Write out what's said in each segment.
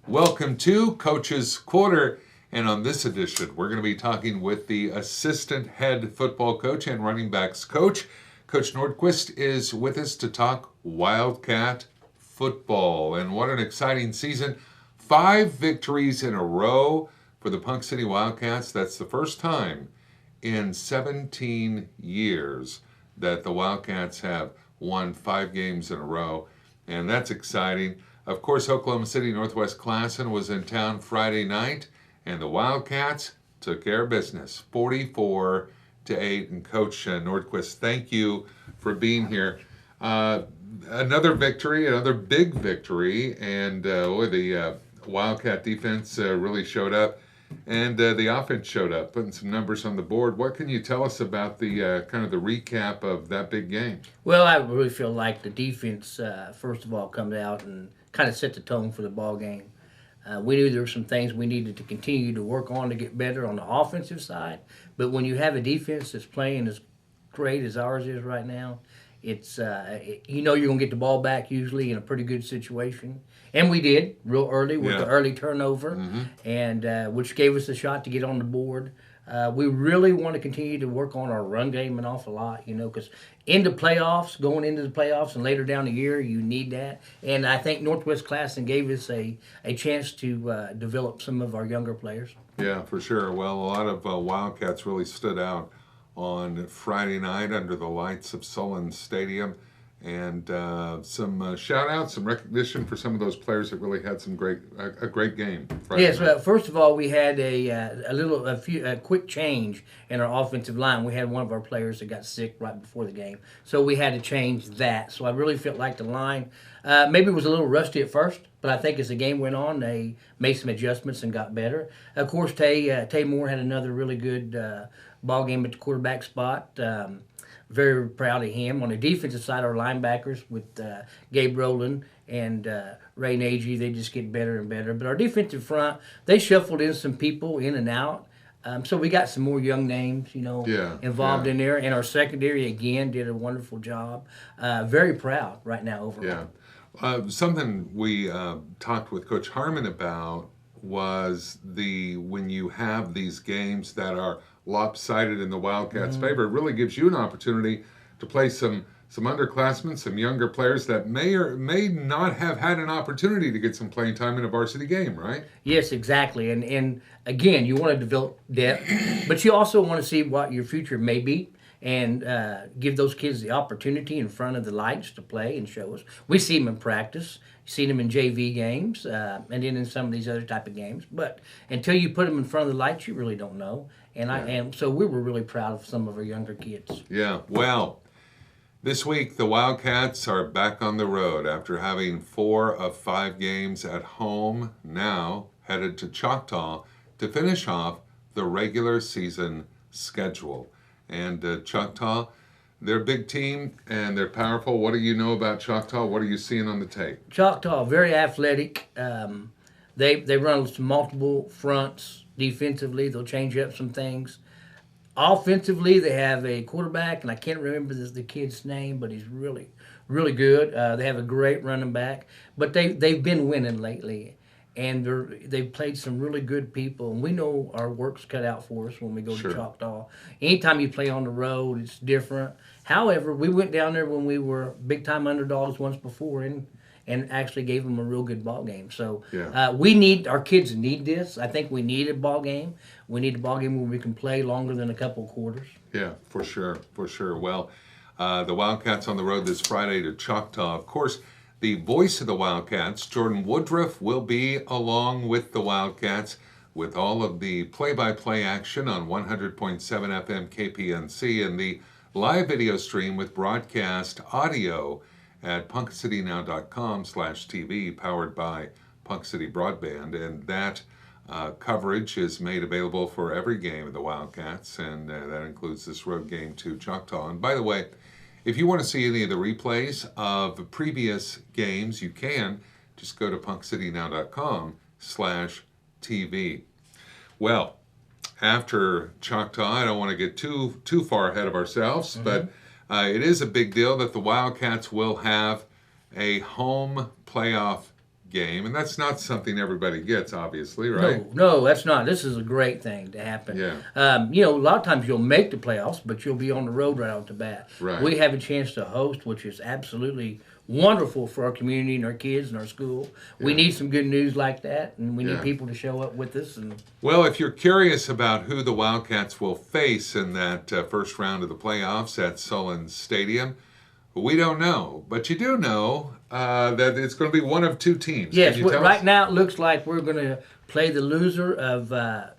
Welcome to Coach's Quarter. And on this edition, we're going to be talking with the assistant head football coach and running backs coach. Coach Nordquist is with us to talk Wildcat football. And what an exciting season. 5 victories in a row for the Ponca City Wildcats. That's the first time in 17 years that the Wildcats have won 5 games in a row. And that's exciting. Of course, Oklahoma City Northwest Classen was in town Friday night, and the Wildcats took care of business, 44-8. And Coach Nordquist, thank you for being here. Another victory, another big victory, and the Wildcat defense really showed up, and the offense showed up, putting some numbers on the board. What can you tell us about the kind of the recap of that big game? Well, I really feel like the defense, first of all, comes out and kind of set the tone for the ball game. We knew there were some things we needed to continue to work on to get better on the offensive side. But when you have a defense that's playing as great as ours is right now, it's you're going to get the ball back usually in a pretty good situation. And we did real early with the early turnover, and which gave us a shot to get on the board. We really want to continue to work on our run game an awful lot, because going into the playoffs and later down the year, you need that. And I think Northwest Classen gave us a chance to develop some of our younger players. Yeah, for sure. Well, a lot of Wildcats really stood out on Friday night under the lights of Solon Stadium. And some shout-outs, some recognition for some of those players that really had a great game. Yes, well, first of all, we had a quick change in our offensive line. We had one of our players that got sick right before the game, so we had to change that. So I really felt like the line maybe was a little rusty at first, but I think as the game went on, they made some adjustments and got better. Of course, Tay Moore had another really good ball game at the quarterback spot. Very proud of him. On the defensive side, our linebackers with Gabe Rowland and Ray Nagy, they just get better and better. But our defensive front, they shuffled in some people in and out. So we got some more young names, involved in there. And our secondary, again, did a wonderful job. Very proud right now overall. Yeah. Something we talked with Coach Harmon about was when you have these games that are lopsided in the Wildcats' favor, it really gives you an opportunity to play some underclassmen, some younger players that may or may not have had an opportunity to get some playing time in a varsity game, right? Yes, exactly. And again, you want to develop depth, but you also want to see what your future may be and give those kids the opportunity in front of the lights to play and show us. We see them in practice, seen them in JV games, and then in some of these other type of games. But until you put them in front of the lights, you really don't know. And so we were really proud of some of our younger kids. Yeah, well, this week the Wildcats are back on the road after having 4 of 5 games at home, now headed to Choctaw to finish off the regular season schedule. And Choctaw, they're a big team and they're powerful. What do you know about Choctaw? What are you seeing on the tape? Choctaw, very athletic. They run some multiple fronts. Defensively, they'll change up some things. Offensively, they have a quarterback, and I can't remember the kid's name, but he's really, really good. They have a great running back, but they've been winning lately, and they've played some really good people. And we know our work's cut out for us when we go to Choctaw. Anytime you play on the road, it's different. However, we went down there when we were big-time underdogs once before, and actually gave them a real good ball game. So our kids need this. I think we need a ball game. We need a ball game where we can play longer than a couple of quarters. Yeah, for sure. Well, the Wildcats on the road this Friday to Choctaw. Of course, the voice of the Wildcats, Jordan Woodruff, will be along with the Wildcats with all of the play-by-play action on 100.7 FM KPNC and the live video stream with broadcast audio at PoncaCityNow.com/TV, powered by Ponca City Broadband. And that coverage is made available for every game of the Wildcats, and that includes this road game to Choctaw. And by the way, if you want to see any of the replays of previous games, you can just go to PoncaCityNow.com/TV. Well, after Choctaw, I don't want to get too far ahead of ourselves, but it is a big deal that the Wildcats will have a home playoff game, and that's not something everybody gets, obviously, right? No, that's not. This is a great thing to happen. Yeah. A lot of times you'll make the playoffs, but you'll be on the road right off the bat. Right. We have a chance to host, which is absolutely wonderful for our community and our kids and our school. We need some good news like that, and we need people to show up with us. And Well, if you're curious about who the Wildcats will face in that first round of the playoffs at Solon Stadium, we don't know, but you do know that it's going to be one of two teams. yes, Can you tell right us? now it looks like we're going to play the loser of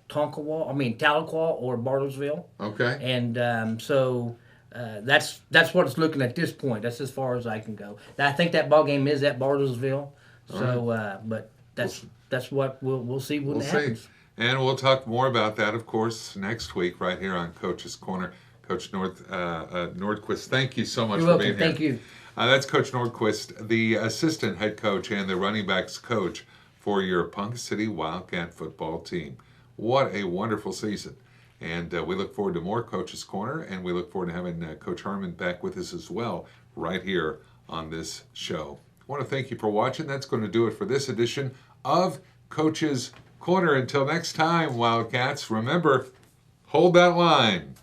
Tahlequah or Bartlesville. Okay. And so that's what it's looking at this point. That's as far as I can go. Now, I think that ball game is at Bartlesville. So, but that's what we'll see when We'll it see. happens. And we'll talk more about that, of course, next week right here on Coach's Corner. Coach Nordquist, thank you so much You're for being welcome. here. Thank you. That's Coach Nordquist, the assistant head coach and the running backs coach for your Ponca City Wildcat football team. What a wonderful season. And we look forward to more Coach's Corner, and we look forward to having Coach Harmon back with us as well right here on this show. I want to thank you for watching. That's going to do it for this edition of Coach's Corner. Until next time, Wildcats, remember, hold that line.